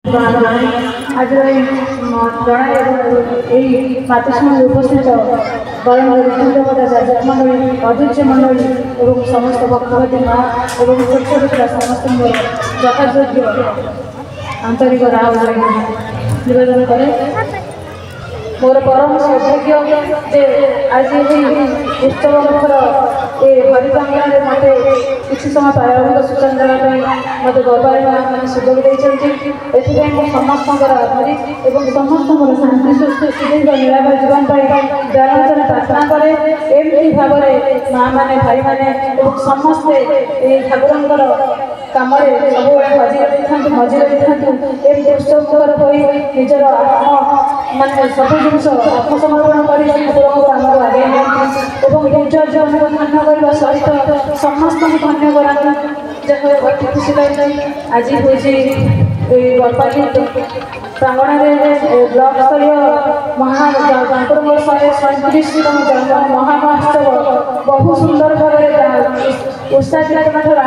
आज मातृश्रम उपस्थित जज मंडली अध्यक्ष मंडली और समस्त भक्तवती माँ और छोट छोट पिला समस्त यथायोग्य आंतरिक राह निवेदन करे। मोर परम सौभाग्य जे आज उत्सव मुखर ये हरिकांगना मत किसी समय प्रारंभिक सूचना देवाई मत गौरव मैंने सुजोग देते समस्त आभारी और समस्त शांति सुस्थित निराभय जीवन दयालोचना प्रार्थना करे। एमती भाव में माँ मैंने भाई मैंने समस्ते ठाकुर कम सब मजी रही था एमती उत्सव मुखर हो निजर आत्म मानने सब जिन आत्मसमर्पण कर ठाकुर कम को आगे निज जीवन को धन्य करने सहित समस्त धन्य करा जहाँ खुशी लगे। आज हूँ बरपाली प्रांगण ब्लक स्तरीय महापुर 137तम जन्म महामहोत्सव बहुत सुंदर भाव उत्साहित आरंभ कर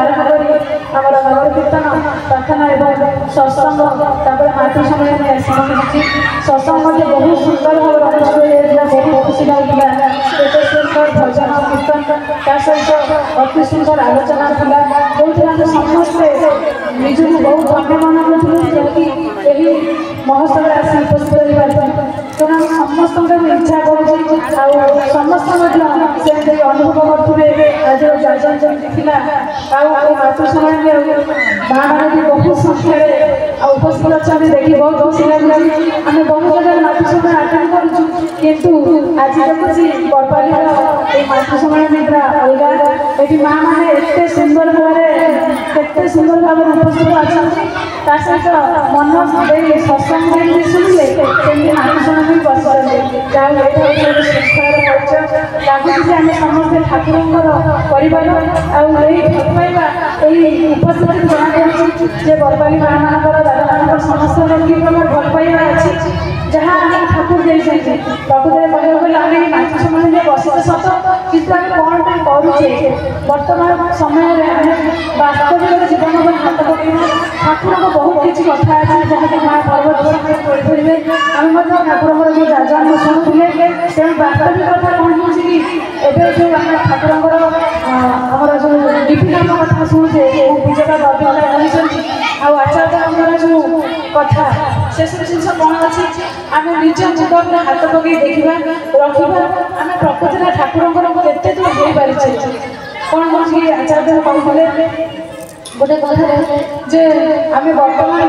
नगर कीर्तन प्रार्थना और सत्संग मातृ सम्मेलन सत्संग बहुत सुंदर भाव बहुत खुशी लगता एत सुंदर भजन कीर्तन त्या सहित अति सुंदर आलोचना था जो समस्ते निजक बहुत धन्य मानू यही महोत्सव आसी उपस्थित तेना समस्त इच्छा कर समस्त अनुभव करेंगे आज आयोजन जमी मातृ सम्मेलन माँ मैंने भी बहुत संख्या उपस्थित अच्छा देखिए बहुत खुशी लगे। आम बहुत जगह मातृ सम्मेलन आटेड करूँ आज देखुची बरपाली मातृ सम्मेलन अलग ये माँ मैंने एत सुंदर भाव सुंदर भाव उपस्थित अच्छा सहित मन सत्संग शुणिले मातृ सम्मेलन बसते जहाँ लगुच आम समस्ते ठाकुर परिवार आईवा यही उपस्थित जना बरपाली माँ मान दादा मान समस्त प्रकार भल पाइबा अच्छी जहाँ ठाकुर देते प्रकृत कहूँ गले आम मातृ सम्मेलन बसते सत कि कौन करुचे बर्तमान समय वास्तविक जीवन को हाथ पकड़ा ठाकुर को बहुत किसी कथा अच्छी जहाँकि माँ पर्वत आम ठाकुर जो राजन शुणुले तेणु वास्तविक कथा कौन हो जो आम ठाकुर आमर जो विभिन्न कथा शुणुचे विजय बबी आचार्य जो कथा से सब जिन कौन अच्छी आम निज जीवन में हाथ पकड़ देखा रखा आम प्रकृति ठाकुर केते दूर हो पारे कौन कौन आचार्य कहते गोटे कथा जे आम बर्तमान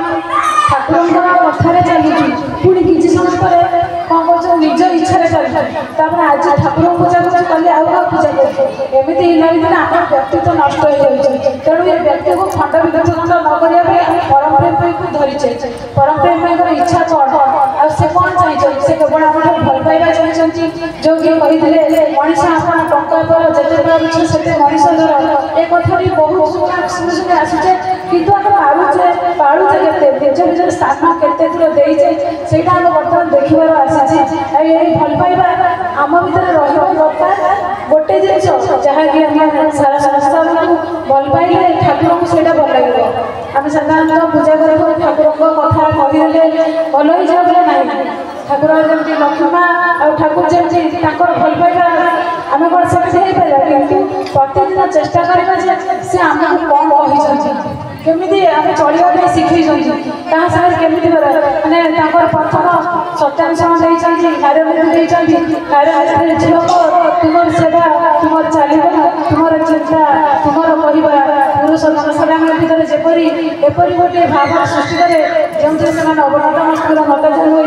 ठाकुर कथार चलुचु पुणी किसी समय पर कौन कर निज इच्छा चलते आज ठाकुर पूजा कल आउ पूजा करमती लगता आम व्यक्तित्व नष्ट हो जाए तेणु ये व्यक्ति को खंड विखंड न करने परम प्रेम को धरीचे परम प्रेम इच्छा कौन से कौन चाहिए से केवल आम भल पाइबा चाहिए जो कि कहते मनीष आप टंका जिते पार्छ से मनीष धर एक कथा बहुत शुणी आसुचे किंतु आम पारुचे पाड़ुचे के निज निज स्थान केते दूर देचे सेटा आम बर्तमान देखिबार आसी यही भल पाइबा आम भितर रहिबा दरकार गोटे जिनिस जहाँकि आम सारा संसार को भल पाइले ठाकुर को सेटा भल लगे आम साधारणतः पूजा कर ठाकुर कथा कहले भल ही जाए ना ठाकुर जमी लक्ष्मी माँ और ठाकुर जमी भल पाइबा आम कौन से कि प्रतिदिन चेष्टा करवा से आमको कौन कही केमी आम चलने शिखी क्या सागर केमी मैंने प्रथम सत्यांश देती तुम सेवा तुम चलना तुम चिंता तुम कहवा पुरुष जनसाधारण भितर जेपरी एपरी गोटे भाव सृष्टि करे जो अवनतमस्तक नतन हो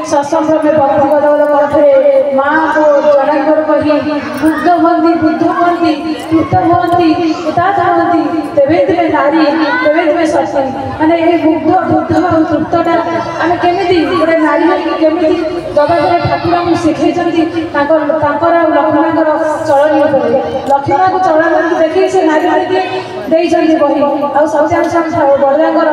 सत्संग में भक्ति गदगद कंठे माँ को जनाकर कही बुद्ध हमें बुद्ध हमें कृत हमें उदात हमें तेरे नारी तेरे सत्य मैंने ये बुद्ध बुद्ध और तृप्तटा आम केमी गोटे नारी केमी जगत ठाकुर शिखे लक्ष्मी चलनी लक्ष्मी माँ को चलन देखिए से नारी बही आ सत्यांश बड़ाकर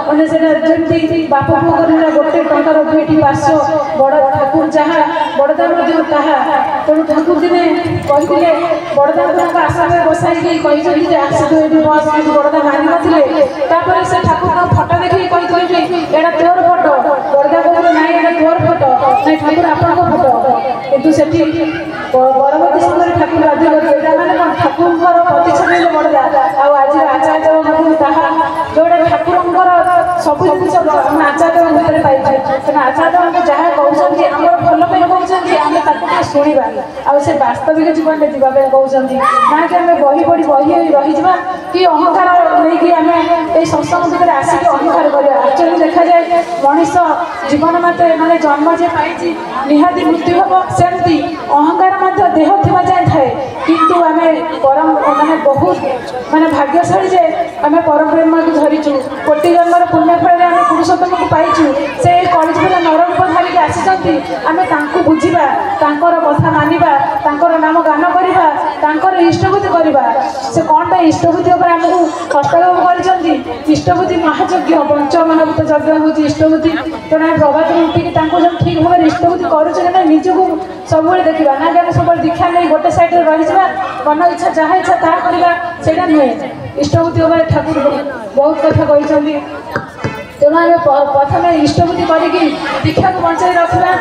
मैंने जमी देखी बाप पुओ कर गोटे टंकार दुईटी पार्श्व बड़ ठाकुर जहाँ बड़दान ताहा तेणु ठाकुर दिने कहते बड़दान आशा में बसाई कहते आसतु ये बड़दा मानि नथिले से ठाकुर फटो देखिए कहते कि एटा तोर फटो बड़दा कहते ना ये तोर फटो ना ठाकुर आपन फटो किंतु सेठी परवर्ती समय ठाकुर बाध्य करते मैंने कौन ठाकुर प्रतिच्छेद बड़दा आज आचार्य ताहा जोड़ा ठाकुर सब जिन आचार्य भितर पाई आचार्य जहाँ कहते आम भल कहते आम शुणा आ से वास्तविक जीवन में जावाई कहते ना कि आम बही पढ़ी बही रही कि अहंकार नहीं आम ये सत्संग भितर आसिक अहंकार करवा एक्चुअली देखा जाए मनीष जीवन मत मैंने जन्म जे पाई निहाती मृत्यु हम सेमती अहंकार देह थी जाए थाए किंतु आम परम माने बहुत माने भाग्यशाली जे आम परम प्रेम को धरीचु कोटि जन्मर पुण्यफल आम पुरुषोत्तम को पाइचु से कलिजुग नररूप धारिक आसी आम बुझा कथा मानिबा नाम गान करवा इष्टभूति करवा से कौन पे इष्टभूति आमको हस्तक्षेप कर इष्टभूति महायज्ञ पंचमानवत यज्ञ हूँ इष्टभूति तेना प्रभात उठिकी जब ठीक भाव इष्टभूति करूँ निजक सब देखा ना कि सब दीक्षा नहीं गोटे साइड रही मन इच्छा जहाँ इच्छा ता करवा से नुहे इष्टभूति ठाकुर बहुत कथा कहते तेणु आम प्रथम इष्टभूति करके दीक्षा को बचाई रखा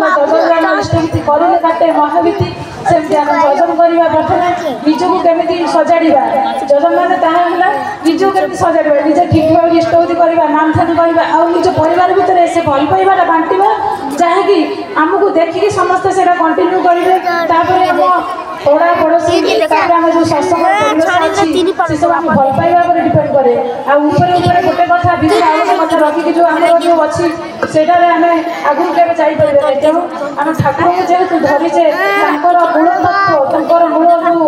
जजन इष्टभूति करें काटे महाभीति सेमती आम जजन करवा प्रथम निजक केमी सजाड़ा जजन मैंने ताला निजक केमी सजाड़ा निजे ठीक भाव इष्टभूति करवा नाम ध्यान करवा आ निज परिवार भितर से भल पाइबाटा बांटा जहाँकि आमको देखिए समस्ते से कंटिन्यू करेंगे ओड़ा पड़ोसी आम जो सत्संग सब आम भल पाइबा पर डिपेंड करे आपर गोटे कथा विधि आगे कथा रखिकी जो आम जो अच्छी से आम आगू के जापर तेणु आम ठाकुर को जेहेतु धरीचे मूल तत्व मूल जो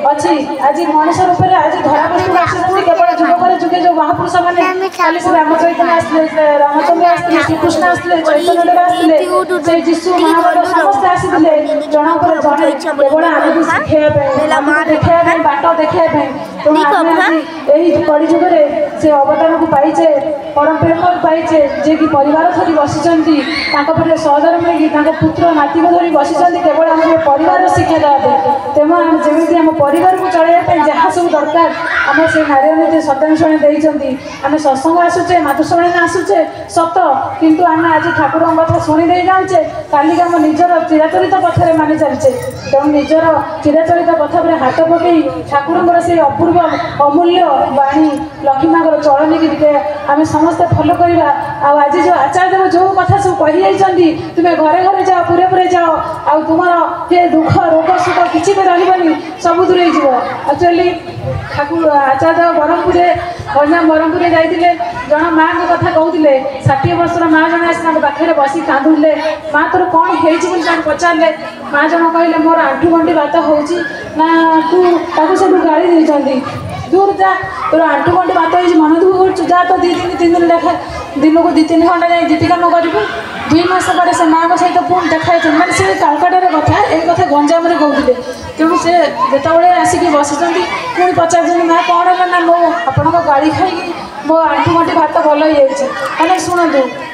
अच्छी आज मनीष रूप में आज धरा पृष्ठ आसी केवल जुगक जुगे जो महापुरुष मैंने खाली से राम चैतन्य आसते रामचंद्र आसते श्रीकृष्ण आसते चैतन्य आसते जीशु महाभारत समस्त आसते जन पर जड़े केवल आम शिखापी देखा बाट देखापी तेणु यही कलिजुगे से अवतार को पाइचे परम प्रेम को पाइचे जे कि परिवार धरी बसी सहजर मिली पुत्र नाती को धरी बसी केवल आम परिवार शिक्षा देवाई तेणु आम जमी आम परिवार को चलैया जहाँ सब दरकार आम से नारायण सत्यानुष्ठान देते आम सत्संग आसुचे मातृश्रवण आसुचे सत किंतु आम आज ठाकुर कथा शुणी दे जाऊे काली आम निजर चिराचरित पथर मानि चलचे तेणु निजर चिराचरित पथ पर हाथ पकई ठाकुर से अपूर्व अमूल्य बाणी लक्ष्मी माँ चलनी की आम समस्ते फलो करवा आज जो आचार्य देव जो कथा सब कही तुम्हें घरे घरे जाओ पूरे पूरे जाओ आ तुम ये दुख रोग सुख किसी भी रही सब दूर एक्चुअली ठाकुर आचार्य देव ब्रह्मपुर गंजाम ब्रह्मपुर जाते जन माँ को कथा कहते 60 वर्षर माँ जन आस पाखे बस कांदुले माँ तोर कौन हो पचारे माँ जन कहले मोर आंठू गंठी बात होना तू सब गाड़ी देती दूर जा तोर आंठू गंठी बात हो मन दुख कर जा तो 2-3 दिन लेखा दिन को 2-3 घंटा जाए दीपिका करू 2 मास पर से माँ सहित पुणी देखा मैंने से कालकाटार कथा ये कथा गंजाम कहते तेणु से जिते आसिक बस पुणी पचार माँ कौन है ना मो आपण गाड़ी खाई मो आंठू गंठी भात भल हो जाए शुणु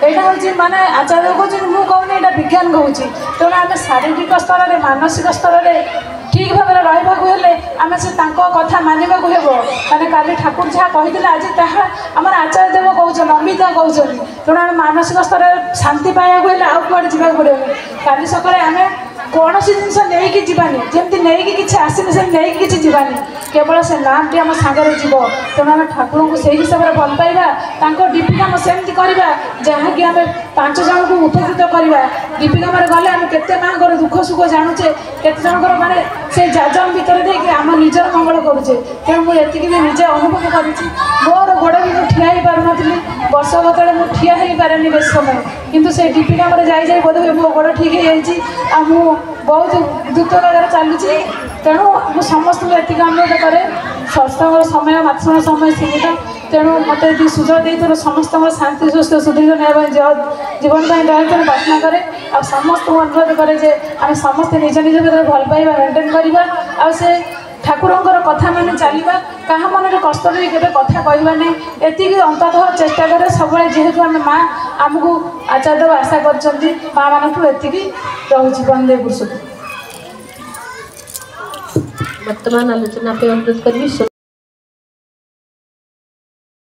यहाँ हूँ माने आचार्य कहते मुझे कहूनी यहाँ विज्ञान कहूँ तेणु आम शारीरिक स्तर में मानसिक स्तर में ठीक भाव रही आम से कथा मानवा माने काली ठाकुर जहाँ कही आज ताहा आम आचार्य देव कहते नमिता कहते तेणु आम मानसिक स्तर शांति पाइबा आउ कड़े जावाक पड़े काली सकाଳେ आम कौन सी जिन नहीं जीवानी जमी नहीं कि आसनी से नहीं कि जीवानी केवल से नाम टी आम सांगे जीव तेणु आम ठाकुर को से हिसाब से भल पाइबा डीपी काम सेमती करवा जहाँकि आम 5 जन को उपकृत करवा डीपी काम गले आम केते माँ दुख सुख जानुचे केते जनकर माने से जाजन भितर देखिए आम निजर मंगल करुचे तेणु मुझे भी निजे अनुभव करुँची मोर गोड़ भी मुझे ठिया ही पार नी वर्ष बदले मुझे ठिया ही पारे बेस समय किंतु से डीपी काम जाए बोध हुए मो गोड़ ठीक है बहुत द्रुत जगह चलुची तेणु मुझे समस्त ये अनुरोध करे सत्संग समय मातृ समय सीमित तेणु मत सुजोग दे समस्त शांति सुस्थ सुदृढ़ जीवन दयाचरण प्रार्थना करे आ समस्त अनुरोध करे जे आम समस्त निज निज भीतर भल पाइबा मेंटेन करवा आ से ठाकुरंकर कथा माने चलवा क्या मन में कष्ट भी केवे कथा कहवा नहीं एति अंततः चेष्टा करे सब जेहेतु आम माँ आमको आचार्य आशा कर माँ मानू एति रोचे वंदे पुरुषोत्तम। वर्तमान आलोचना पे अनुरोध करी।